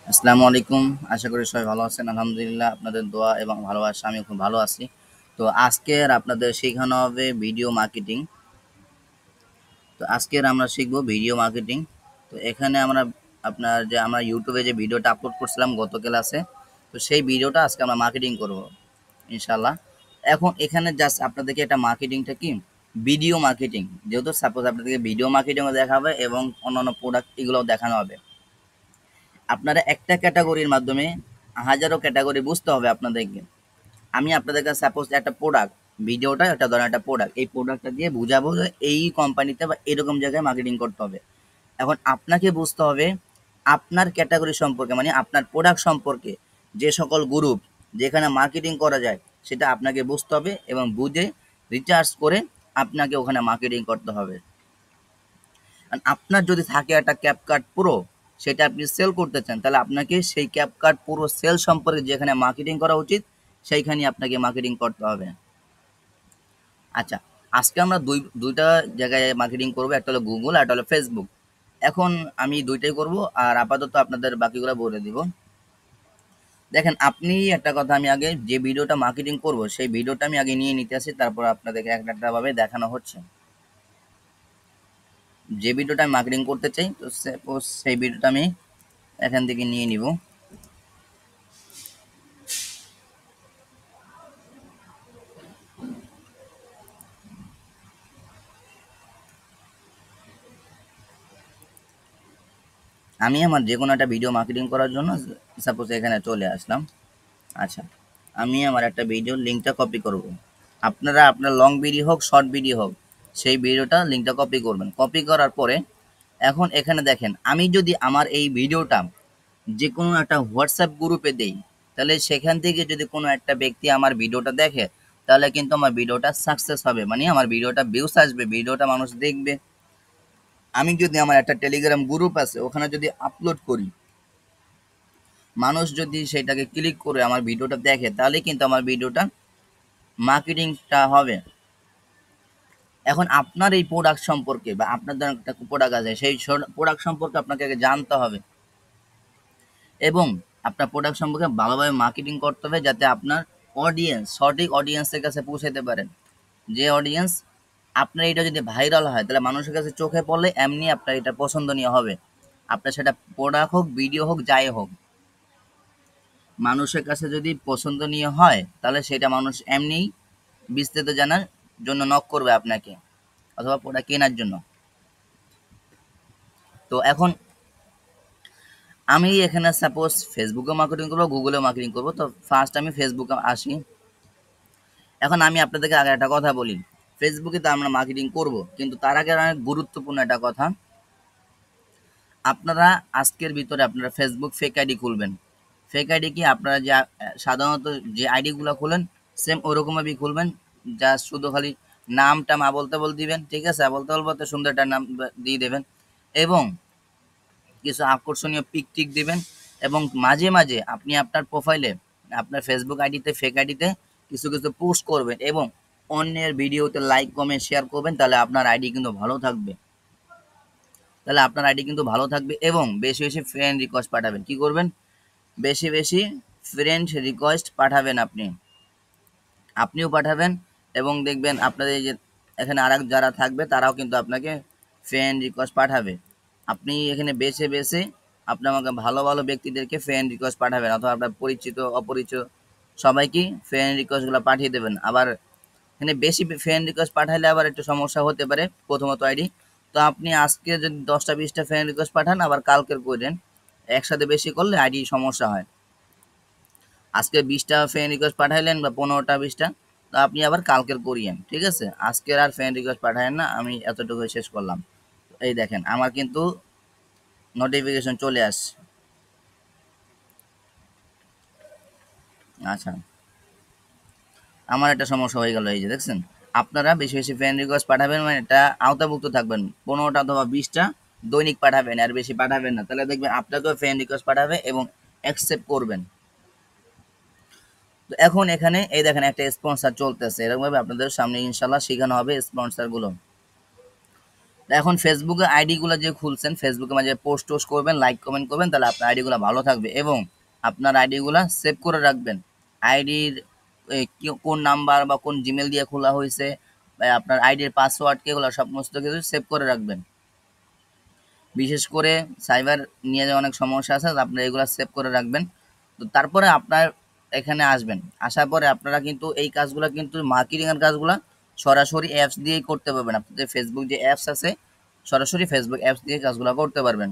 আসসালামু আলাইকুম। আশা করি সবাই ভালো আছেন। আলহামদুলিল্লাহ আপনাদের দোয়া এবং ভালোবাসা আমি খুব ভালো আছি। তো আজকের আপনাদের শেখানো হবে ভিডিও মার্কেটিং। তো আজকের আমরা শিখব ভিডিও মার্কেটিং। তো এখানে আমরা ইউটিউবে যে ভিডিওটা আপলোড করছিলাম গত ক্লাসে, তো সেই ভিডিওটা আজকে আমরা মার্কেটিং করব ইনশাআল্লাহ। এখন এখানে জাস্ট আপনাদেরকে একটা মার্কেটিংটা কি ভিডিও মার্কেটিং, যেহেতু সাপোজ আপনাদেরকে ভিডিও মার্কেটিংও দেখাবে এবং অন্যান্য প্রোডাক্ট এগুলোও দেখানো হবে। আপনারা একটা ক্যাটাগরির মাধ্যমে হাজারো ক্যাটাগরি বুঝতে হবে আপনাদেরকে। আমি আপনাদের কাছে সাপোজ একটা প্রোডাক্ট, ভিডিওটা একটা ধরেন একটা প্রোডাক্ট, এই প্রোডাক্টটা দিয়ে বুঝাবো যে এই কোম্পানিতে বা এরকম জায়গায় মার্কেটিং করতে হবে। এখন আপনাকে বুঝতে হবে আপনার ক্যাটাগরি সম্পর্কে, মানে আপনার প্রোডাক্ট সম্পর্কে যে সকল গ্রুপ যেখানে মার্কেটিং করা যায় সেটা আপনাকে বুঝতে হবে এবং বুঝে রিসার্চ করে আপনাকে ওখানে মার্কেটিং করতে হবে। আর আপনার যদি থাকে একটা ক্যাপকাট প্রো, সেটা আপনি সেল করতে চান, তাহলে আপনাকে সেই ক্যাপকাট পুরো সেল সম্পর্কে যেখানে মার্কেটিং করা উচিত সেইখানে আপনাকে মার্কেটিং করতে হবে। আচ্ছা, আজকে আমরা দুইটা জায়গায় মার্কেটিং করব, একটা হলো গুগল আর একটা হলো ফেসবুক। এখন আমি দুইটাই করব আর আপাতত আপনাদের বাকিগুলো বলে দিব। দেখেন, আপনি একটা কথা, আমি আগে যে ভিডিওটা মার্কেটিং করব সেই ভিডিওটা আমি আগে নিয়ে নিতে আসি, তারপর আপনাদেরকে একটা একটা ভাবে দেখানো হচ্ছে। যে ভিডিওটা আমি মার্কেটিং করতে চাই, তো সাপোজ সেই ভিডিওটা আমি এখান থেকে নিয়ে নিব। আমি আমার যে কোনো একটা ভিডিও মার্কেটিং করার জন্য সাপোজ এখানে চলে আসলাম। আচ্ছা, আমি আমার একটা ভিডিওর লিঙ্কটা কপি করব। আপনারা আপনার লং ভিডিও হোক শর্ট ভিডিও হোক, সেই ভিডিওটা লিঙ্কটা কপি করবেন। কপি করার পরে এখন এখানে দেখেন, আমি যদি আমার এই ভিডিওটা যে কোনো একটা হোয়াটসঅ্যাপ গ্রুপে দেই, তাহলে সেখান থেকে যদি কোনো একটা ব্যক্তি আমার ভিডিওটা দেখে, তাহলে কিন্তু আমার ভিডিওটা সাকসেস হবে, মানে আমার ভিডিওটা ভিউস আসবে, ভিডিওটা মানুষ দেখবে। আমি যদি আমার একটা টেলিগ্রাম গ্রুপ আছে ওখানে যদি আপলোড করি, মানুষ যদি সেটাকে ক্লিক করে আমার ভিডিওটা দেখে, তাহলে কিন্তু আমার ভিডিওটা মার্কেটিংটা হবে। এখন আপনার এই প্রোডাক্ট সম্পর্কে বা আপনার ধরেন একটা প্রোডাক্ট আছে, সেই প্রোডাক্ট সম্পর্কে আপনাকে আগে জানতে হবে এবং আপনার প্রোডাক্ট সম্পর্কে ভালোভাবে মার্কেটিং করতে হবে, যাতে আপনার অডিয়েন্স সঠিক অডিয়েন্সের কাছে পৌঁছাতে পারেন। যে অডিয়েন্স আপনার এটা যদি ভাইরাল হয়, তাহলে মানুষের কাছে চোখে পড়লে এমনি আপনার এটা পছন্দনীয় হবে। আপনার সেটা প্রোডাক্ট হোক, ভিডিও হোক, যাই হোক, মানুষের কাছে যদি পছন্দনীয় হয়, তাহলে সেটা মানুষ এমনিই বিস্তারিত জানার জন্য নক করবে আপনাকে, অথবা প্রোডাক্ট কেনার জন্য। তো এখন আমি এখানে সাপোজ ফেসবুকে মার্কেটিং করবো, গুগলে মার্কেটিং করবো। তো ফার্স্ট আমি ফেসবুকে আসি। এখন আমি আপনাদেরকে আগে একটা কথা বলি, ফেসবুকে তো আমরা মার্কেটিং করব, কিন্তু তার আগে অনেক গুরুত্বপূর্ণ একটা কথা। আপনারা আজকের ভিতরে আপনারা ফেসবুক ফেক আইডি খুলবেন। ফেক আইডি কি, আপনারা যে সাধারণত যে আইডিগুলো খুলেন সেম ওরকমভাবেই খুলবেন। জাস্ট শুধু খালি নামটা মা বলতে বল দিবেন, ঠিক আছে, বলতে বলতে সুন্দর একটা নাম দিয়ে দেবেন এবং কিছু আকর্ষণীয় পিক টিক দিবেন। এবং মাঝে মাঝে আপনি আপনার প্রোফাইলে, আপনার ফেসবুক আইডিতে, ফেক আইডিতে কিছু কিছু পোস্ট করবেন এবং অন্যের ভিডিওতে লাইক কমেন্ট শেয়ার করবেন, তাহলে আপনার আইডি কিন্তু ভালো থাকবে। এবং বেশি বেশি ফ্রেন্ড রিকোয়েস্ট পাঠাবেন। কি করবেন? বেশি বেশি ফ্রেন্ড রিকোয়েস্ট পাঠাবেন। আপনিও পাঠাবেন এবং দেখবেন আপনাদের এই যে এখানে আর যারা থাকবে তারাও কিন্তু আপনাকে ফ্রেন্ড রিকোয়েস্ট পাঠাবে। আপনি এখানে বেছে বেছে আপনি আমাকে ভালো ভালো ব্যক্তিদেরকে ফ্রেন্ড রিকোয়েস্ট পাঠাবেন, অথবা আপনার পরিচিত অপরিচিত সবাইকে ফ্রেন্ড রিকোয়েস্টগুলো পাঠিয়ে দেবেন। আবার এখানে বেশি ফ্রেন্ড রিকোয়েস্ট পাঠাইলে আবার একটু সমস্যা হতে পারে প্রথমত আইডি। তো আপনি আজকে যদি 10টা 20টা ফ্রেন্ড রিকোয়েস্ট পাঠান, আবার কালকের করেন, একসাথে বেশি করলে আইডি সমস্যা হয়। আজকে 20টা ফ্রেন্ড রিকোয়েস্ট পাঠাইলেন বা 15টা 20টা, তো আপনি আবার কালকের করিয়েন, ঠিক আছে? আজকের আর ফ্রেন্ড রিকোয়েস্ট পাঠায়েন না। আমি এতটুকু শেষ করলাম। এই দেখেন আমার কিন্তু নোটিফিকেশন চলে আসছে। আচ্ছা, আমার একটা সমস্যা হয়ে গেল, এই যে দেখছেন। আপনারা বেশি বেশি ফ্রেন্ড রিকোয়েস্ট পাঠাবেন, মানে এটা আওতাভুক্ত থাকবেন। 15টা অথবা 20টা দৈনিক পাঠাবেন, আর বেশি পাঠাবেন না, তাহলে দেখবেন আপনাকেও ফ্রেন্ড রিকোয়েস্ট পাঠাবে এবং অ্যাকসেপ্ট করবেন। তো এখন এখানে এই দেখেন একটা স্পন্সর চলতেছে, এরকমভাবে আপনাদের সামনে ইনশাল্লাহ শেখানো হবে স্পন্সরগুলো। এখন ফেসবুকে আইডিগুলো যে খুলছেন, ফেসবুকে মাঝে পোস্ট টোস্ট করবেন, লাইক কমেন্ট করবেন, তাহলে আপনার আইডিগুলো ভালো থাকবে এবং আপনার আইডিগুলো সেভ করে রাখবেন। আইডির কোন নাম্বার বা কোন জিমেল দিয়ে খোলা হয়েছে, আপনার আইডির পাসওয়ার্ড এগুলো সমস্ত কিছু সেভ করে রাখবেন। বিশেষ করে সাইবার নিয়ে যে অনেক সমস্যা আছে, আপনারা এগুলো সেভ করে রাখবেন। তো তারপরে আপনার এখানে আসবেন, আসার পরে আপনারা কিন্তু এই কাজগুলো কিন্তু মার্কেটিংয়ের কাজগুলো সরাসরি অ্যাপস দিয়েই করতে পারবেন। আপনাদের ফেসবুক যে অ্যাপস আছে, সরাসরি ফেসবুক অ্যাপস দিয়ে কাজগুলো করতে পারবেন।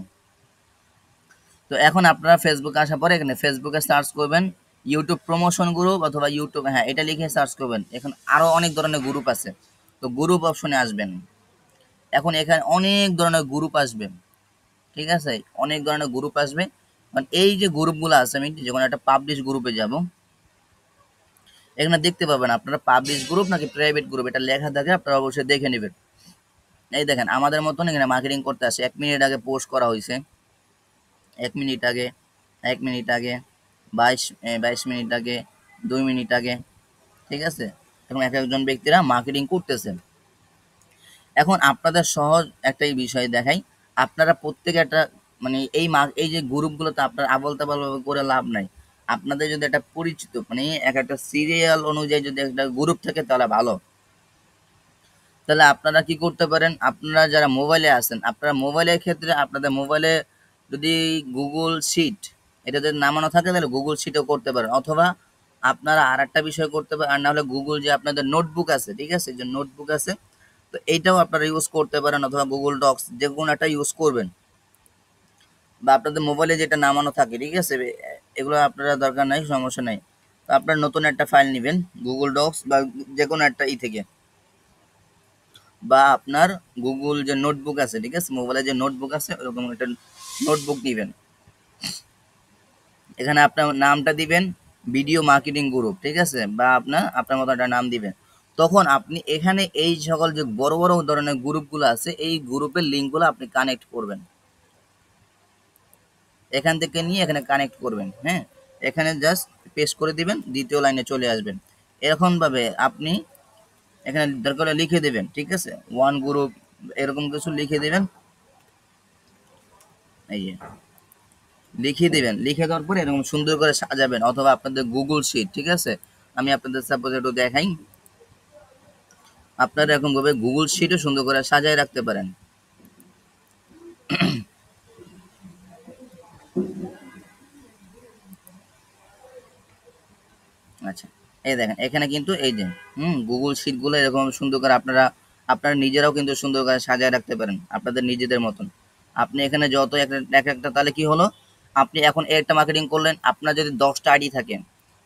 তো এখন আপনারা ফেসবুকে আসার পরে এখানে ফেসবুকে সার্চ করবেন ইউটিউব প্রমোশন গ্রুপ অথবা ইউটিউব, হ্যাঁ এটা লিখে সার্চ করবেন। এখন আরও অনেক ধরনের গ্রুপ আছে, তো গ্রুপ অপশনে আসবেন। এখন এখানে অনেক ধরনের গ্রুপ আসবে, ঠিক আছে, অনেক ধরনের গ্রুপ আসবে। মানে এই যে গ্রুপগুলো আছে, আমি যখন একটা পাবলিশ গ্রুপে যাব, এখানে দেখতে পাবেন আপনারা পাবলিশ গ্রুপ নাকি প্রাইভেট গ্রুপ, এটা লেখা থাকে, আপনারা অবশ্যই দেখে নেবেন। এই দেখেন আমাদের মতন এখানে মার্কেটিং করতে আসে, 1 মিনিট আগে পোস্ট করা হয়েছে, 1 মিনিট আগে, 1 মিনিট আগে, 22 মিনিট আগে, 2 মিনিট আগে, ঠিক আছে। এখন এক একজন ব্যক্তিরা মার্কেটিং করতেছে। এখন আপনাদের সহজ একটাই বিষয় দেখাই, আপনারা প্রত্যেকে একটা মানে এই যে গ্রুপগুলোতে আপনার আবল তাবল করে লাভ নাই। আপনাদের যদি একটা পরিচিত মানে এক একটা সিরিয়াল অনুযায়ী যদি একটা গ্রুপ থাকে তাহলে ভালো। তাহলে আপনারা কি করতে পারেন, আপনারা যারা মোবাইলে আছেন, আপনারা মোবাইলের ক্ষেত্রে আপনাদের মোবাইলে যদি গুগল শিট এটা যদি নামানো থাকে তাহলে গুগল শিটও করতে পারেন, অথবা আপনারা আর একটা বিষয় করতে পারেন, আর না হলে গুগল যে আপনাদের নোটবুক আছে, ঠিক আছে, যে নোটবুক আছে, তো এইটাও আপনারা ইউজ করতে পারেন, অথবা গুগল ডক্স যে কোনো একটা ইউজ করবেন, বা আপনাদের মোবাইলে যেটা নামানো থাকে, ঠিক আছে, এগুলো আপনারা দরকার নাই, সমস্যা নাই। তো আপনার নতুন একটা ফাইল নেবেন গুগল ডক্স বা যে কোনো একটা থেকে, বা আপনার গুগল যে নোটবুক আছে, ঠিক আছে, মোবাইলে যে নোটবুক আছে ওরকম একটা নোটবুক নেবেন। এখানে আপনার নামটা দিবেন ভিডিও মার্কেটিং গ্রুপ, ঠিক আছে, বা আপনার মতো একটা নাম দিবেন। তখন আপনি এখানে এই সকল যে বড় বড় ধরনের গ্রুপগুলো আছে, এই গ্রুপের লিঙ্কগুলো আপনি কানেক্ট করবেন, এখান থেকে নিয়ে এখানে কানেক্ট করবেন। হ্যাঁ, এখানে জাস্ট পেস্ট করে দিবেন, দ্বিতীয় লাইনে চলে আসবেন। এরকমভাবে আপনি এখানে দরকার হলে লিখে দেবেন, ঠিক আছে, ওয়ান গ্রুপ এরকম কিছু লিখে দেবেন। এই যে লিখে দেবেন, লিখে দেওয়ার পরে এরকম সুন্দর করে সাজাবেন, অথবা আপনাদের গুগল শিট, ঠিক আছে, আমি আপনাদের সাপোজ একটু দেখাই, আপনারা এরকমভাবে গুগল শিটও সুন্দর করে সাজায় রাখতে পারেন। আচ্ছা, এই দেখেন এখানে কিন্তু এই যে গুগল শিটগুলো এরকম সুন্দর করে আপনারা নিজেরাও কিন্তু সুন্দর করে সাজায় রাখতে পারেন আপনাদের নিজেদের মতন। আপনি এখানে যত এক একটা তাহলে কি হলো, আপনি এখন একটা মার্কেটিং করলেন, আপনার যদি 10টা আইডি থাকে,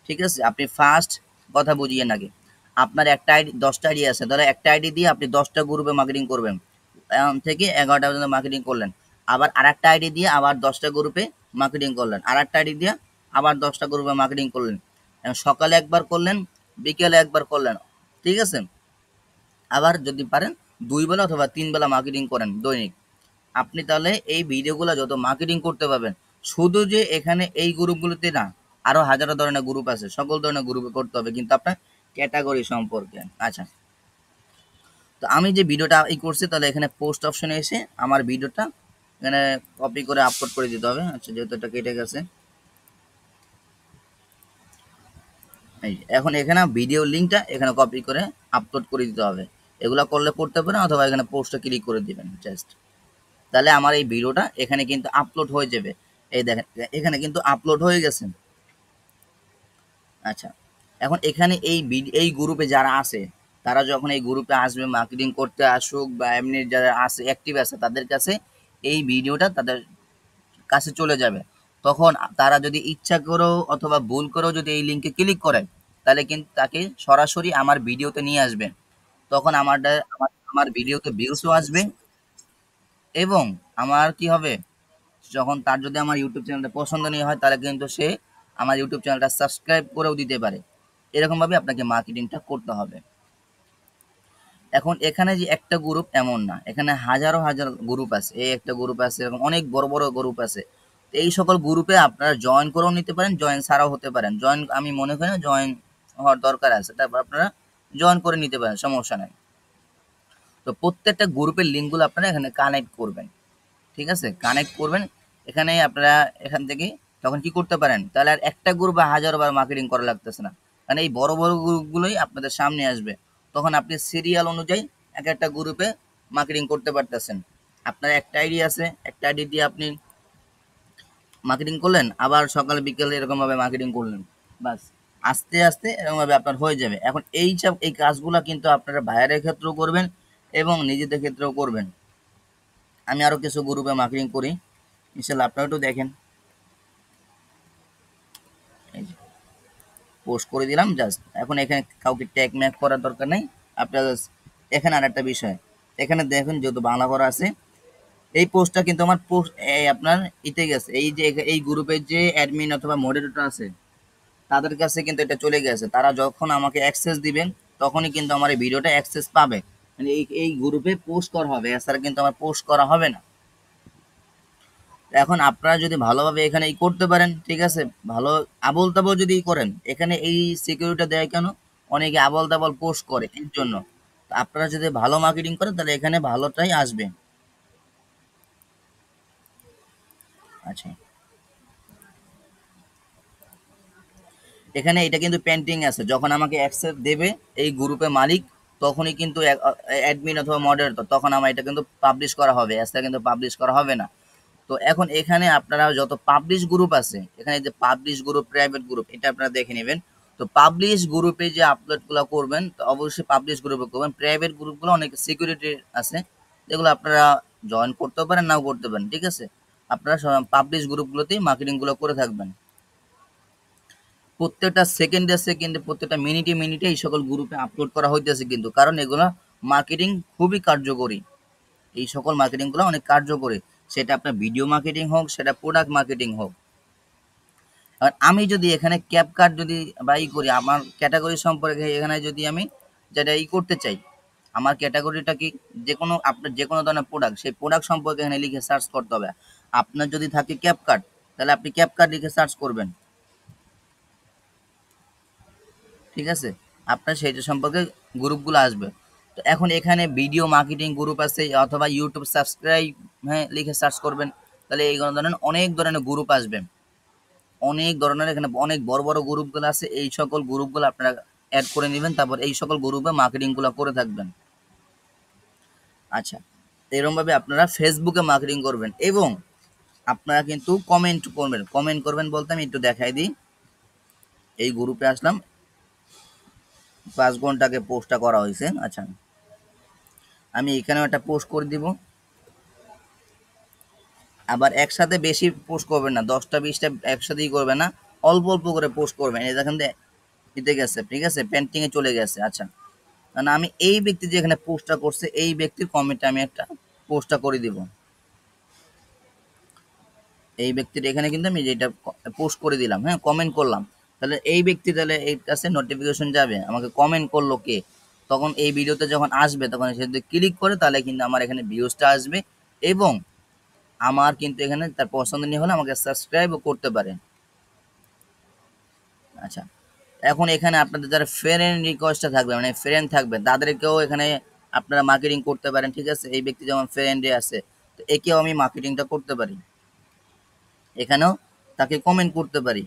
ঠিক আছে, আপনি ফার্স্ট কথা বুঝিয়ে আগে, আপনার একটা আইডি 10টা আইডি আছে, তাহলে একটা আইডি দিয়ে আপনি 10টা গ্রুপে মার্কেটিং করবেন, থেকে 11টা পর্যন্ত মার্কেটিং করলেন। আবার আরেকটা আইডি দিয়ে আবার 10টা গ্রুপে মার্কেটিং করলেন, আরেকটা আইডি দিয়ে আবার 10টা গ্রুপে মার্কেটিং করলেন। সকালে একবার করলেন, বিকেলে একবার করলেন, ঠিক আছে। আবার যদি পারেন 2 বেলা অথবা 3 বেলা মার্কেটিং করেন দৈনিক, আপনি তাহলে এই ভিডিওগুলো যত মার্কেটিং করতে পারবেন। শুধু যে এখানে এই গ্রুপগুলোতে না, আরো হাজারো ধরনের গ্রুপ আছে, সকল ধরনের গ্রুপে করতে হবে কিন্তু আপনার ক্যাটাগরি সম্পর্কে। আচ্ছা, তো আমি যে ভিডিওটা করছি, তাহলে এখানে পোস্ট অপশনে এসে আমার ভিডিওটা এখানে কপি করে আপলোড করে দিতে হবে। আচ্ছা, যেহেতু এটা কেটে গেছে, এখন এখানে ভিডিও লিঙ্কটা এখানে কপি করে আপলোড করে দিতে হবে। এগুলো করলে করতে পারেন, অথবা এখানে পোস্টে ক্লিক করে দিবেন জাস্ট, তাহলে আমার এই ভিডিওটা এখানে কিন্তু আপলোড হয়ে যাবে। এই দেখেন এখানে কিন্তু আপলোড হয়ে গেছে। আচ্ছা, এখন এখানে এই গ্রুপে যারা আছে, তারা যখন এই গ্রুপে আসবে মার্কেটিং করতে আসুক, বা এমনি যারা আছে অ্যাক্টিভ আছে, তাদের কাছে এই ভিডিওটা তাদের কাছে চলে যাবে। তখন তারা যদি ইচ্ছা করেও অথবা ভুল করেও যদি এই লিঙ্কে ক্লিক করে, তাহলে কিন্তু তাকে সরাসরি আমার ভিডিওতে নিয়ে আসবে। তখন আমার ভিডিওতে ভিউসও আসবে, এবং আমার কি হবে, যখন তার যদি আমার ইউটিউব চ্যানেলটা পছন্দনীয় হয়, তাহলে কিন্তু সে আমার ইউটিউব চ্যানেলটা সাবস্ক্রাইব করেও দিতে পারে। এরকমভাবে আপনাকে মার্কেটিংটা করতে হবে। এখন এখানে যে একটা গ্রুপ এমন না, এখানে হাজারো হাজার গ্রুপ আছে, এই একটা গ্রুপ আছে, এরকম অনেক বড় বড় গ্রুপ আছে। তো এই সকল গ্রুপে আপনারা জয়েন করেও নিতে পারেন, জয়েন ছাড়াও হতে পারেন। জয়েন আমি মনে করি না জয়েন হওয়ার দরকার আছে, তারপর আপনারা জয়েন করে নিতে পারেন, সমস্যা নাই। তো তো প্রত্যেকটা গ্রুপের লিঙ্কগুলো আপনারা এখানে কানেক্ট করবেন, ঠিক আছে? কানেক্ট করবেন এখানে আপনারা এখান থেকে তখন কি করতে পারেন, তাহলে আর একটা গ্রুপে হাজারবার মার্কেটিং করা লাগতেছে না, কারণ এই বড় বড় গ্রুপগুলোই আপনাদের সামনে আসবে। তখন আপনি সিরিয়াল অনুযায়ী এক একটা গ্রুপে মার্কেটিং করতে পারতেছেন। আপনার একটা আইডি আছে, একটা আইডি দিয়ে আপনি মার্কেটিং করলেন, আবার সকাল বিকেলে এরকমভাবে মার্কেটিং করলেন, বাস আস্তে আস্তে এরকমভাবে আপনার হয়ে যাবে। এখন এই কাজগুলো কিন্তু আপনারা বাইরের ক্ষেত্রেও করবেন এবং নিজেদের ক্ষেত্রেও করবেন। আমি আরও কিছু গ্রুপে মার্কেটিং করি, ইনশাল্লাহ আপনারা একটু দেখেন। এই যে পোস্ট করে দিলাম জাস্ট, এখন এখানে কাউকে ট্যাগ ম্যাগ করার দরকার নেই আপনার। এখানে আর একটা বিষয়, এখানে দেখুন যেহেতু বাংলা করা আছে, এই পোস্টটা কিন্তু আমার পোস্ট আপনার ইতে গেছে, এই যে এই গ্রুপের যে অ্যাডমিন অথবা মডারেটর আছে তাদের কাছে কিন্তু এটা চলে গেছে। তারা যখন আমাকে অ্যাক্সেস দিবেন তখনই কিন্তু আমার এই ভিডিওটা অ্যাক্সেস পাবে, মানে এই গ্রুপে পোস্ট করা হবে, এছাড়া কিন্তু আমার পোস্ট করা হবে না। এখন আপনারা যদি ভালোভাবে এখানে করতে পারেন, ঠিক আছে, ভালো আবল তাবল যদি করেন, এখানে এই সিকিউরিটিটা দেয় কেন, অনেকে আবল তাবল পোস্ট করে এর জন্য। তো আপনারা যদি ভালো মার্কেটিং করেন তাহলে এখানে ভালোটাই আসবে। আচ্ছা, এখানে এটা কিন্তু পেন্টিং আছে, যখন আমাকে অ্যাক্সেস দেবে এই গ্রুপে মালিক তখনই কিন্তু অ্যাডমিন অথবা মডারেটর, তখন আমার এটা কিন্তু পাবলিশ করা হবে, এছাড়া কিন্তু পাবলিশ করা হবে না। তো এখন এখানে আপনারা যত পাবলিশ গ্রুপ আছে, এখানে যে পাবলিশ গ্রুপ, প্রাইভেট গ্রুপ, এটা আপনারা দেখে নেবেন। তো পাবলিশ গ্রুপে যে আপলোডগুলো করবেন তো অবশ্যই পাবলিশ গ্রুপে করবেন। প্রাইভেট গ্রুপগুলো অনেক সিকিউরিটি আছে, যেগুলো আপনারা জয়েন করতেও পারেন, নাও করতে পারেন, ঠিক আছে। আপনারা পাবলিশ গ্রুপগুলোতেই মার্কেটিংগুলো করে থাকবেন। প্রত্যেকটা সেকেন্ডে সেকেন্ডে, প্রত্যেকটা মিনিটে মিনিটে এই সকল গ্রুপে আপলোড করা হইতেছে কিন্তু, কারণ এগুলো মার্কেটিং খুবই কার্যকরী। এই সকল মার্কেটিংগুলো অনেক কার্যকরী, সেটা আপনার ভিডিও মার্কেটিং হোক, সেটা প্রোডাক্ট মার্কেটিং হোক। আর আমি যদি এখানে ক্যাপকাট যদি বা করি, আমার ক্যাটাগরি সম্পর্কে এখানে যদি আমি যেটা করতে চাই, আমার ক্যাটাগরিটা কি, যে কোনো আপনার যে কোনো ধরনের প্রোডাক্ট, সেই প্রোডাক্ট সম্পর্কে এখানে লিখে সার্চ করতে হবে। আপনার যদি থাকে ক্যাপকাট, তাহলে আপনি ক্যাপকাট লিখে সার্চ করবেন, ঠিক আছে, আপনার সেইটা সম্পর্কে গ্রুপগুলো আসবে। তো এখন এখানে ভিডিও মার্কেটিং গ্রুপ আছে, অথবা ইউটিউব সাবস্ক্রাইব, হ্যাঁ, লিখে সার্চ করবেন, তাহলে এই ধরনের অনেক ধরনের গ্রুপ আসবে, অনেক ধরনের এখানে অনেক বড় বড় গ্রুপগুলো আছে। এই সকল গ্রুপগুলো আপনারা অ্যাড করে নেবেন, তারপর এই সকল গ্রুপে মার্কেটিংগুলো করে থাকবেন। আচ্ছা, এরকমভাবে আপনারা ফেসবুকে মার্কেটিং করবেন এবং আপনারা কিন্তু কমেন্ট করবেন। কমেন্ট করবেন বলতে আমি একটু দেখাই দিই। এই গ্রুপে আসলাম, 5 ঘন্টা আগে পোস্টটা করা হয়েছে। আচ্ছা, আমি এখানেও একটা পোস্ট করে দিব। আবার একসাথে বেশি পোস্ট করবেন না, 10টা 20টা একসাথেই করবেন না, অল্প অল্প করে পোস্ট করবেন। এই দেখেন দিতে গেছে, ঠিক আছে, পেন্টিংয়ে চলে গেছে। আচ্ছা, কারণ আমি এই ব্যক্তি যে এখানে পোস্টটা করছে, এই ব্যক্তির কমেন্টে আমি একটা পোস্টটা করে দিব। এই ব্যক্তির এখানে কিন্তু আমি যেটা পোস্ট করে দিলাম, হ্যাঁ, কমেন্ট করলাম, তাহলে এই ব্যক্তি তাহলে এই কাছে নোটিফিকেশন যাবে আমাকে কমেন্ট করলো কে, তখন এই ভিডিওতে যখন আসবে তখন সে যদি ক্লিক করে তাহলে কিন্তু আমার এখানে ভিউজটা আসবে এবং আমার কিন্তু এখানে তার পছন্দ নিয়ে হলে আমাকে সাবস্ক্রাইবও করতে পারে। আচ্ছা, এখন এখানে আপনাদের যারা ফ্রেন্ড রিকোয়েস্টটা থাকবে, মানে ফ্রেন্ড থাকবে, তাদেরকেও এখানে আপনারা মার্কেটিং করতে পারেন, ঠিক আছে। এই ব্যক্তি যেমন ফ্রেন্ডে আছে, তো একেও আমি মার্কেটিংটা করতে পারি, এখানেও তাকে কমেন্ট করতে পারি।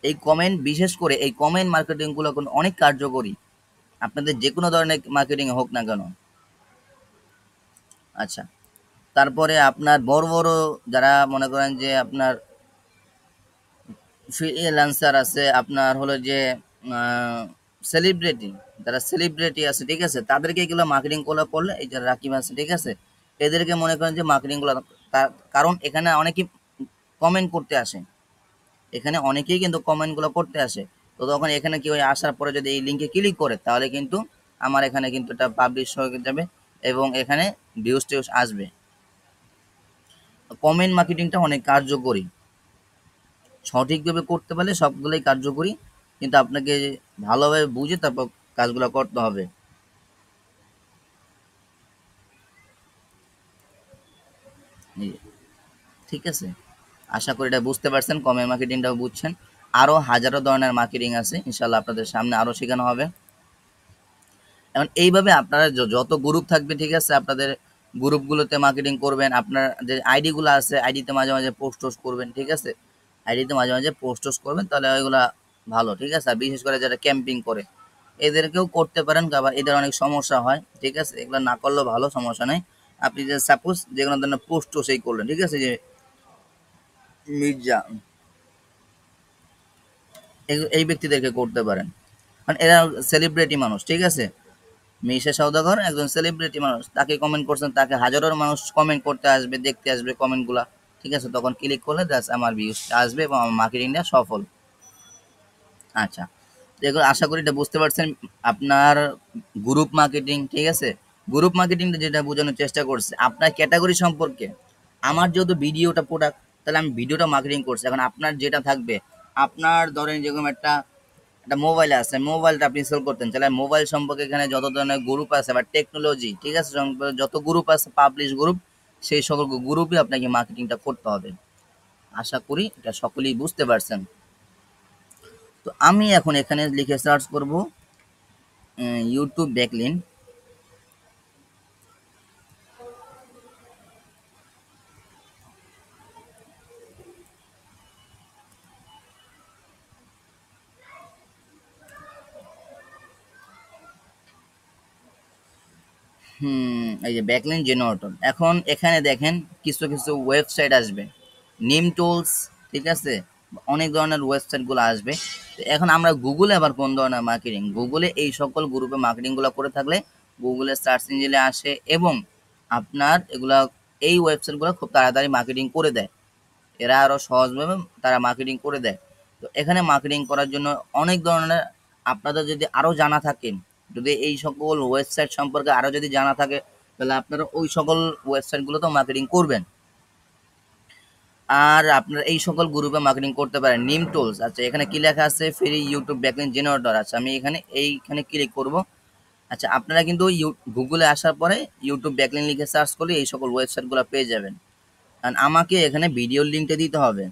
এই কমেন্ট, বিশেষ করে এই কমেন্ট মার্কেটিংগুলো অনেক কার্যকরী, আপনাদের যে কোনো ধরনের মার্কেটিং হোক না কেন। আচ্ছা, তারপরে আপনার বড় বড় যারা মনে করেন যে আপনার ফ্রিল্যান্সার আছে, আপনার হলো যে সেলিব্রিটি, যারা সেলিব্রিটি আছে, ঠিক আছে, তাদেরকে এগুলো মার্কেটিংগুলো করলে, এই যারা রাকিব আছে, ঠিক আছে, এদেরকে মনে করেন যে মার্কেটিংগুলো, কারণ এখানে অনেকেই কমেন্ট করতে আসে, এখানে অনেকেই কিন্তু কমেন্টগুলো করতে আসে। তো তখন এখানে কি হয়, আসার পরে যদি এই লিঙ্কে ক্লিক করে তাহলে কিন্তু আমার এখানে কিন্তু এটা পাবলিশ হয়ে যাবে এবং এখানে ভিউজ টিউজ আসবে। কমেন্ট মার্কেটিংটা অনেক কার্যকরী, সঠিকভাবে করতে পারলে সবগুলোই কার্যকরী, কিন্তু আপনাকে ভালোভাবে বুঝে তারপর কাজগুলো করতে হবে। ঠিক আছে, আশা করি এটা বুঝতে পারছেন, কমেন্ট মার্কেটিংটাও বুঝছেন। আরও হাজারো ধরনের মার্কেটিং আছে, ইনশাল্লাহ আপনাদের সামনে আরও শেখানো হবে। এখন এইভাবে আপনারা যত গ্রুপ থাকবে, ঠিক আছে, আপনাদের গ্রুপগুলোতে মার্কেটিং করবেন। আপনার যে আইডিগুলো আছে, আইডিতে মাঝে মাঝে পোস্ট টোস্ট করবেন, ঠিক আছে, আইডিতে মাঝে মাঝে পোস্ট টোস্ট করবেন, তাহলে ওইগুলা ভালো, ঠিক আছে। আর বিশেষ করে যারা ক্যাম্পিং করে এদেরকেও করতে পারেন, আবার এদের অনেক সমস্যা হয়, ঠিক আছে, এগুলো না করলেও ভালো, সমস্যা নেই। আপনি যে সাপোজ যে কোনো ধরনের পোস্ট সেই করলেন, ঠিক আছে, যে মির্জা, এই ব্যক্তিদেরকে করতে পারেন, কারণ এরা সেলিব্রিটি মানুষ, ঠিক আছে। মিশা সওদাগর একজন সেলিব্রিটি মানুষ, তাকে কমেন্ট করছেন, তাকে হাজারো মানুষ কমেন্ট করতে আসবে, দেখতে আসবে কমেন্টগুলা, ঠিক আছে, তখন ক্লিক করলে জাস্ট আমার ভিউজ আসবে এবং আমার মার্কেটিংটা সফল। আচ্ছা, তো এগুলো আশা করি এটা বুঝতে পারছেন। আপনার গ্রুপ মার্কেটিং, ঠিক আছে, গ্রুপ মার্কেটিংটা যেটা বোঝানোর চেষ্টা করছে আপনার ক্যাটাগরি সম্পর্কে। আমার যেহেতু ভিডিওটা প্রোডাক্ট, তাহলে আমি ভিডিওটা মার্কেটিং করছি। এখন আপনার যেটা থাকবে, আপনার ধরেন যেরকম একটা একটা মোবাইল আছে, মোবাইলটা আপনি সেল করতেন, তাহলে মোবাইল সম্পর্কে এখানে যত ধরনের গ্রুপ আছে বা টেকনোলজি, ঠিক আছে, যত গ্রুপ আছে পাবলিশ গ্রুপ, সেই সকল গ্রুপে আপনাকে মার্কেটিংটা করতে হবে। আশা করি এটা সকলেই বুঝতে পারছেন। তো আমি এখন এখানে লিখে সার্চ করব ইউটিউব ব্যাকলিন। এই যে ব্যাকলিন জেনারেটর, এখন এখানে দেখেন কিছু কিছু ওয়েবসাইট আসবে, নিম টুলস, ঠিক আছে, অনেক ধরনের ওয়েবসাইটগুলো আসবে। তো এখন আমরা গুগলে আবার কোন ধরনের মার্কেটিং, গুগলে এই সকল গ্রুপে মার্কেটিংগুলো করে থাকলে গুগলের সার্চ ইঞ্জিনে আসে এবং আপনার এগুলা এই ওয়েবসাইটগুলো খুব তাড়াতাড়ি মার্কেটিং করে দেয়, এরা আরও সহজভাবে তারা মার্কেটিং করে দেয়। তো এখানে মার্কেটিং করার জন্য অনেক ধরনের, আপনাদের যদি আরও জানা থাকে, যদি এই সকল ওয়েবসাইট সম্পর্কে আরও যদি জানা থাকে, তাহলে আপনারা ওই সকল ওয়েবসাইটগুলোতেও মার্কেটিং করবেন। আর আপনারা এই সকল গ্রুপে মার্কেটিং করতে পারেন। নিম টুলস, আচ্ছা, এখানে কি লেখা আছে, ফ্রি ইউটিউব ব্যাকলিঙ্ক জেনারেটর। আচ্ছা, আমি এইখানে ক্লিক করব। আচ্ছা, আপনারা কিন্তু গুগলে আসার পরে ইউটিউব ব্যাকলিঙ্ক লিখে সার্চ করলে এই সকল ওয়েবসাইটগুলো পেয়ে যাবেন। কারণ আমাকে এখানে ভিডিওর লিঙ্কটা দিতে হবে,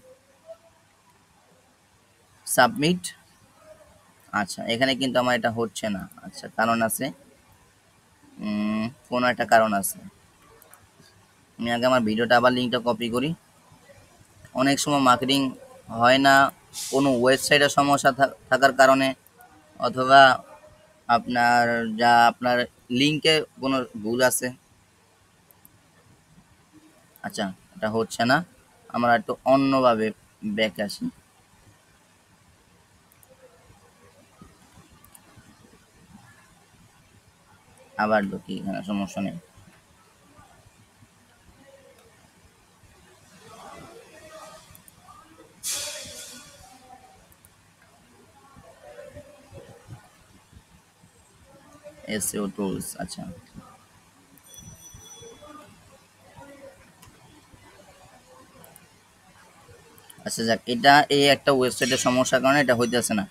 সাবমিট। আচ্ছা, এখানে কিন্তু আমার এটা হচ্ছে না, আচ্ছা, কারণ আছে, কোনো একটা কারণ আছে। আমি আগে আমার ভিডিওটা আবার লিঙ্কটা কপি করি। অনেক সময় মার্কেটিং হয় না, কোনো ওয়েবসাইটের সমস্যা থাকার কারণে, অথবা আপনার আপনার লিঙ্কে কোনো ভুল আছে। আচ্ছা, এটা হচ্ছে না, আমরা একটু অন্যভাবে ব্যাক আসি। আবার ঢুকি, এখানে সমস্যা নেই। এসইও টুলস, আচ্ছা, আচ্ছা, যাক, এটা এই একটা ওয়েবসাইটের সমস্যার কারণে এটা হইতেছে না।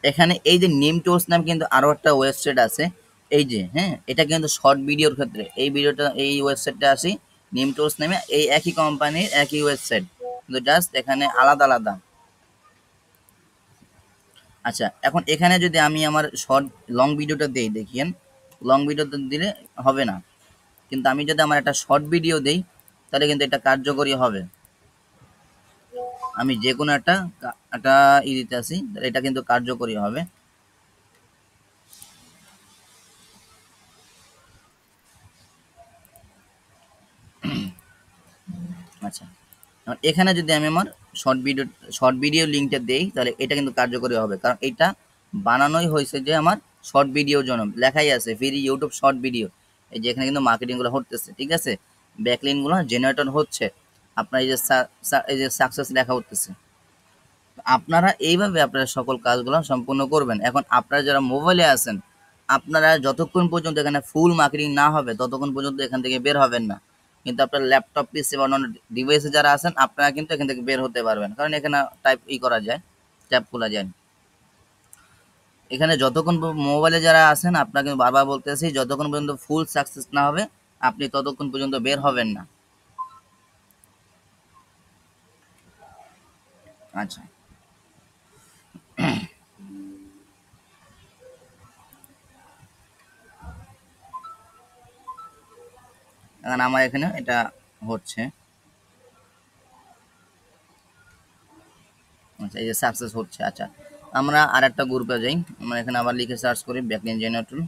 এখানে এই যে নেম টোস নাম কিন্তু আরও একটা ওয়েবসাইট আছে, এই যে, হ্যাঁ, এটা কিন্তু শর্ট ভিডিওর ক্ষেত্রে এই ওয়েবসাইটটা আসি, নেম টোস নামে, এই একই কোম্পানির একই ওয়েবসাইট, কিন্তু জাস্ট এখানে আলাদা আলাদা। আচ্ছা, এখন এখানে যদি আমি আমার লং ভিডিওটা দিই, দেখিয়েন, লং ভিডিওটা দিলে হবে না, কিন্তু আমি যদি আমার একটা শর্ট ভিডিও দিই, তাহলে কিন্তু এটা কার্যকরী হবে। আমি যে কোনো একটা দিতে আসি, তাহলে এটা কিন্তু কার্যকরী হবে। আচ্ছা, এখানে যদি আমি আমার শর্ট ভিডিও লিঙ্কটা দেই, তাহলে এটা কিন্তু কার্যকরী হবে, কারণ এটা বানানোই হয়েছে যে আমার শর্ট ভিডিওর জন্য, লেখাই আছে ফ্রি ইউটিউব শর্ট ভিডিও। এই যে এখানে কিন্তু মার্কেটিংগুলো হতেছে, ঠিক আছে, ব্যাকলিনগুলো জেনারেটর হচ্ছে, আপনার এই যে সাকসেস লেখা হতেছে। আপনারা এইভাবে আপনারা সকল কাজগুলো সম্পূর্ণ করবেন। এখন আপনারা যারা মোবাইলে আছেন, আপনারা যতক্ষণ পর্যন্ত এখানে ফুল মার্কেটিং না হবে ততক্ষণ পর্যন্ত এখান থেকে বের হবেন না। কিন্তু আপনার ল্যাপটপ, পিসি বা অন্যান্য ডিভাইসে যারা আছেন, আপনারা কিন্তু এখান থেকে বের হতে পারবেন, কারণ এখানে করা যায়, ট্যাপ খোলা যায়। এখানে যতক্ষণ মোবাইলে যারা আছেন, আপনাকে বারবার বলতেছি, যতক্ষণ পর্যন্ত ফুল সাকসেস না হবে আপনি ততক্ষণ পর্যন্ত বের হবেন না। আচ্ছা, দেখেন আমার এখানে এটা হচ্ছে। আচ্ছা, এই যে সাকসেস হচ্ছে। আচ্ছা, আমরা আরেকটা গ্রুপে যাই। আমরা এখানে আবার লিখে সার্চ করি ব্যাকলিন জেনারেটর।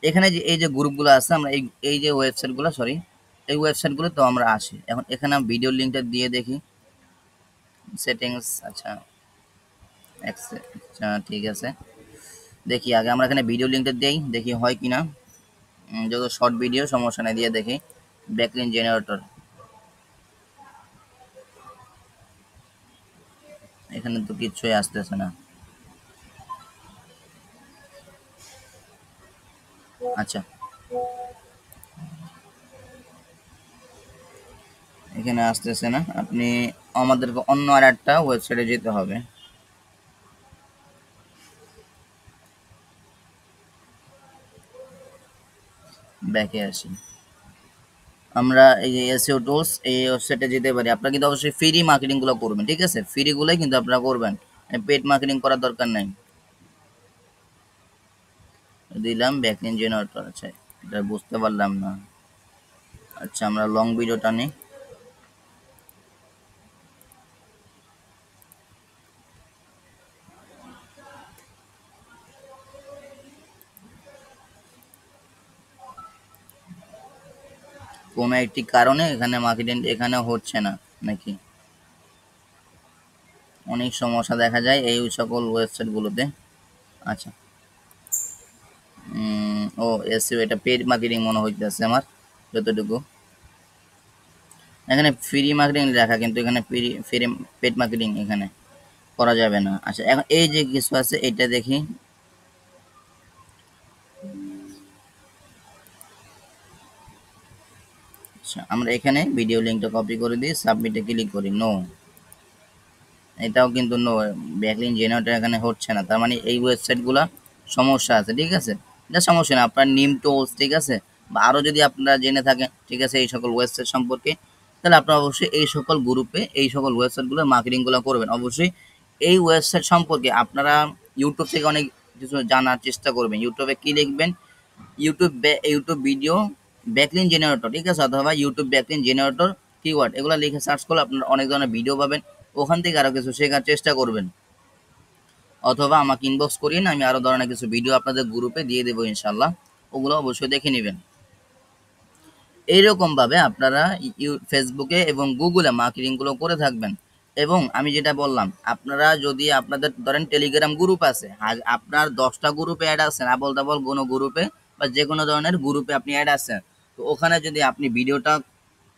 এখানে যে এই যে গ্রুপগুলো আছে, আমরা এই যে ওয়েবসাইটগুলো, সরি, এই ওয়েবসাইটগুলো তো আমরা আসি। এখন এখানে ভিডিও লিঙ্কটা দিয়ে দেখি সেটিংস। আচ্ছা, আচ্ছা ঠিক আছে, দেখি আগে আমরা এখানে ভিডিও লিঙ্কটা দিই, দেখি হয় কিনা। যত শর্ট ভিডিও সমস্যা নেই, দিয়ে দেখি ব্যাকলিন জেনারেটর। এখানে তো কিচ্ছুই আসতেছে না। আচ্ছা, এখানে আসতেছে না। আপনি আমাদেরকে অন্য আর একটা ওয়েবসাইটে যেতে হবে। ব্যাকে আসি। আমরা এই যে এসইও টুলস, এই ওয়েবসাইটে যেতে পারি। আপনারা কিন্তু অবশ্যই ফ্রি মার্কেটিংগুলো করবেন, ঠিক আছে? ফ্রিগুলোই কিন্তু আপনারা করবেন, পেড মার্কেটিং করার দরকার নাই। দিলাম ব্যাকলিন জেনারেটর। আচ্ছা, এটা বুঝতে পারলাম না। আচ্ছা, আমরা লং ভিডিওটা নিই। কোনো একটি কারণে এখানে মার্কেটিং এখানে হচ্ছে না নাকি? অনেক সমস্যা দেখা যায় এই সকল ওয়েবসাইটগুলোতে। আচ্ছা, ও এসইও, এটা পেড মার্কেটিং মনে হইতেছে আমার যতটুকু। এখানে ফ্রি মার্কেটিং লেখা, কিন্তু এখানে ফ্রি ফ্রি পেড মার্কেটিং এখানে করা যাবে না। আচ্ছা, এখন এই যে কিছু আছে এটা দেখি। আচ্ছা, আমরা এখানে ভিডিও লিঙ্কটা কপি করে দিই, সাবমিটে ক্লিক করি। নো, এটাও কিন্তু নো, ব্যাকলিন জেনারেটর এখানে হচ্ছে না। তার মানে এই ওয়েবসাইটগুলো সমস্যা আছে, ঠিক আছে? এটা সমস্যা না, আপনার নিম টোলস, ঠিক আছে, বা আরও যদি আপনারা জেনে থাকেন, ঠিক আছে, এই সকল ওয়েবসাইট সম্পর্কে, তাহলে আপনারা অবশ্যই এই সকল গ্রুপে এই সকল ওয়েবসাইটগুলো মার্কেটিংগুলো করবেন। অবশ্যই এই ওয়েবসাইট সম্পর্কে আপনারা ইউটিউব থেকে অনেক কিছু জানার চেষ্টা করবেন। ইউটিউবে কী লিখবেন? ইউটিউব ভিডিও ব্যাকলিন জেনারেটর, ঠিক আছে, অথবা ইউটিউব ব্যাকলিন জেনারেটর কিওয়ার্ড, এগুলো লিখে সার্চ করলে আপনারা অনেক ধরনের ভিডিও পাবেন। ওখান থেকে আরও কিছু শেখার চেষ্টা করবেন, অথবা আমাকে ইনবক্স করিয়ে আমি আরও ধরনের কিছু ভিডিও আপনাদের গ্রুপে দিয়ে দেবো ইনশাল্লাহ, ওগুলো অবশ্যই দেখে নেবেন। এইরকমভাবে আপনারা ফেসবুকে এবং গুগলে মার্কেটিংগুলো করে থাকবেন। এবং আমি যেটা বললাম, আপনারা যদি আপনাদের ধরেন টেলিগ্রাম গ্রুপ আছে, আর আপনার 10টা গ্রুপে অ্যাড আছেন, আবল তাবল কোনো গ্রুপে বা যে কোনো ধরনের গ্রুপে আপনি অ্যাড আছেন, তো ওখানে যদি আপনি ভিডিওটা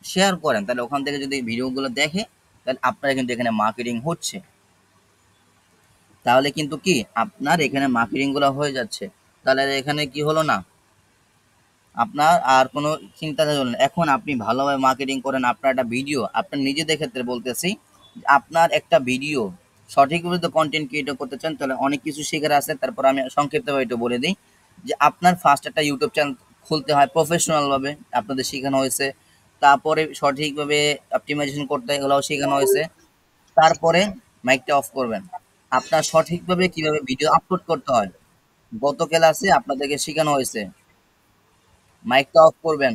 শেয়ার করেন, তাহলে ওখান থেকে যদি ভিডিওগুলো দেখে, তাহলে আপনারা কিন্তু এখানে মার্কেটিং হচ্ছে। তাহলে কিন্তু কি আপনার এখানে মার্কেটিংগুলো হয়ে যাচ্ছে। তাহলে এখানে কি হলো না, আপনার আর কোনো চিন্তা থাকলো না। এখন আপনি ভালোভাবে মার্কেটিং করেন, আপনার একটা ভিডিও, আপনার নিজেদের ক্ষেত্রে বলতেছি, আপনার একটা ভিডিও সঠিকভাবে তো কন্টেন্ট ক্রিয়েট করতে চান, তাহলে অনেক কিছু শেখার আছে। তারপর আমি সংক্ষিপ্তভাবে একটু বলে দিই যে আপনার ফার্স্ট একটা ইউটিউব চ্যানেল খুলতে হয় প্রফেশনালভাবে, আপনাদের শেখানো হয়েছে। তারপরে সঠিকভাবে অপটিমাইজেশন করতে হয়, এগুলোও শেখানো হয়েছে। তারপরে মাইকটা অফ করবেন। আপনার সঠিকভাবে কিভাবে ভিডিও আপলোড করতে হয়, গত ক্লাসে আপনাদেরকে শেখানো হয়েছে। মাইকটা অফ করবেন।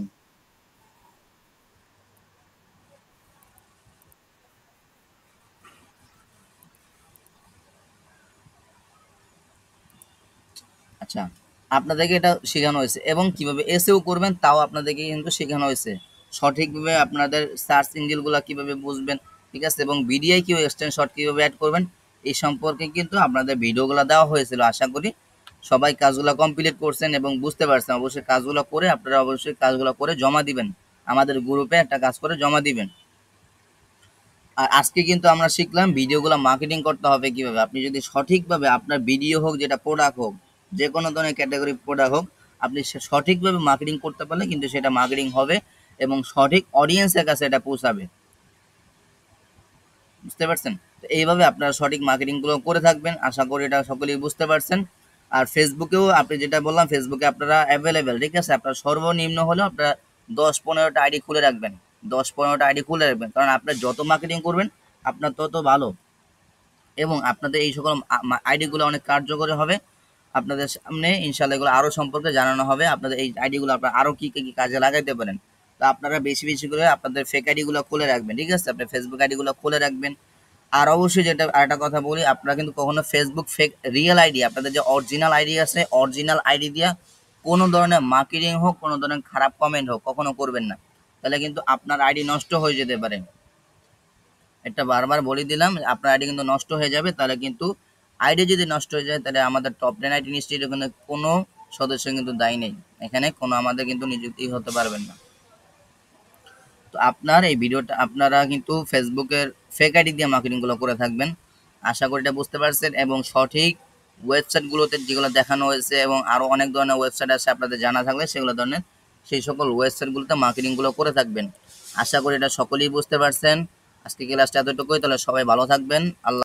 আচ্ছা, আপনাদেরকে এটা শেখানো হয়েছে, এবং কিভাবে এসইও করবেন তাও আপনাদেরকে কিন্তু শেখানো হয়েছে। সঠিকভাবে আপনাদের সার্চ ইঞ্জিনগুলো কিভাবে বুঝবেন, ঠিক আছে, এবং ভিডিওয় কিভাবে এক্সটেন্ড শর্ট কিভাবে অ্যাড করবেন, এই সম্পর্কে কিন্তু আপনাদের ভিডিওগুলো দেওয়া হয়েছিল। আশা করি সবাই কাজগুলো কমপ্লিট করছেন এবং বুঝতে পারছেন। অবশ্যই কাজগুলো করে আপনারা অবশ্যই কাজগুলো করে জমা দিবেন, আমাদের গ্রুপে একটা কাজ করে জমা দিবেন। আর আজকে কিন্তু আমরা শিখলাম ভিডিওগুলো মার্কেটিং করতে হবে কিভাবে। আপনি যদি সঠিকভাবে আপনার ভিডিও হোক, যেটা প্রোডাক্ট হোক, যে কোনো ধরনের ক্যাটাগরি প্রোডাক্ট হোক, আপনি সঠিকভাবে মার্কেটিং করতে পারলে কিন্তু সেটা মার্কেটিং হবে এবং সঠিক অডিয়েন্সের কাছে এটা পৌঁছাবে। বুঝতে পারছেন? তো এইভাবে আপনারা সঠিক মার্কেটিংগুলো করে থাকবেন। আশা করি এটা সকলেই বুঝতে পারছেন। আর ফেসবুকেও আপনি যেটা বললাম, ফেসবুকে আপনারা অ্যাভেলেবেল, ঠিক আছে, আপনার সর্বনিম্ন হলেও আপনারা 10-15টা আইডি খুলে রাখবেন। 10-15টা আইডি খুলে রাখবেন, কারণ আপনার যত মার্কেটিং করবেন আপনার তত ভালো, এবং আপনাদের এই সকল আইডিগুলো অনেক কার্যকরী হবে। আপনাদের সামনে ইনশাল্লাহ এগুলো আরও সম্পর্কে জানানো হবে। আপনাদের এই আইডিগুলো আপনারা আরও কী কী কাজে লাগাইতে পারেন। তো আপনারা বেশি বেশি করে আপনাদের ফেক আইডিগুলো খুলে রাখবেন, ঠিক আছে? আপনার ফেসবুক আইডিগুলো খুলে রাখবেন। আর অবশ্যই যেটা আরেকটা কথা বলি, আপনারা কিন্তু কখনো ফেসবুক ফেক রিয়েল আইডি, আপনাদের যে অরিজিনাল আইডি আছে, অরিজিনাল আইডি দিয়া কোনো ধরনের মার্কেটিং হোক, কোনো ধরনের খারাপ কমেন্ট হোক কখনো করবেন না, তাহলে কিন্তু আপনার আইডি নষ্ট হয়ে যেতে পারে। এটা বারবার বলে দিলাম, আপনার আইডি কিন্তু নষ্ট হয়ে যাবে। তাহলে কিন্তু আইডি যদি নষ্ট হয়ে যায়, তাহলে আমাদের টপ 10 আইডি নিশ্চয়ই এখানে কোনো সদস্য কিন্তু দায়ী নেই, এখানে কোনো আমাদের কিন্তু নিযুক্তি হতে পারবেন না। তো আপনার এই ভিডিওটা আপনারা কিন্তু ফেসবুকের ফেক আইডি দিয়ে মার্কেটিংগুলো করে থাকবেন। আশা করি এটা বুঝতে পারছেন, এবং সঠিক ওয়েবসাইটগুলোতে যেগুলো দেখানো হয়েছে, এবং আরও অনেক ধরনের ওয়েবসাইট আছে আপনাদের জানা থাকলে সেগুলো ধরনের সেই সকল ওয়েবসাইটগুলোতে মার্কেটিংগুলো করে থাকবেন। আশা করি এটা সকলেই বুঝতে পারছেন। আজকে ক্লাসটা এতটুকুই, তাহলে সবাই ভালো থাকবেন। আল্লাহ।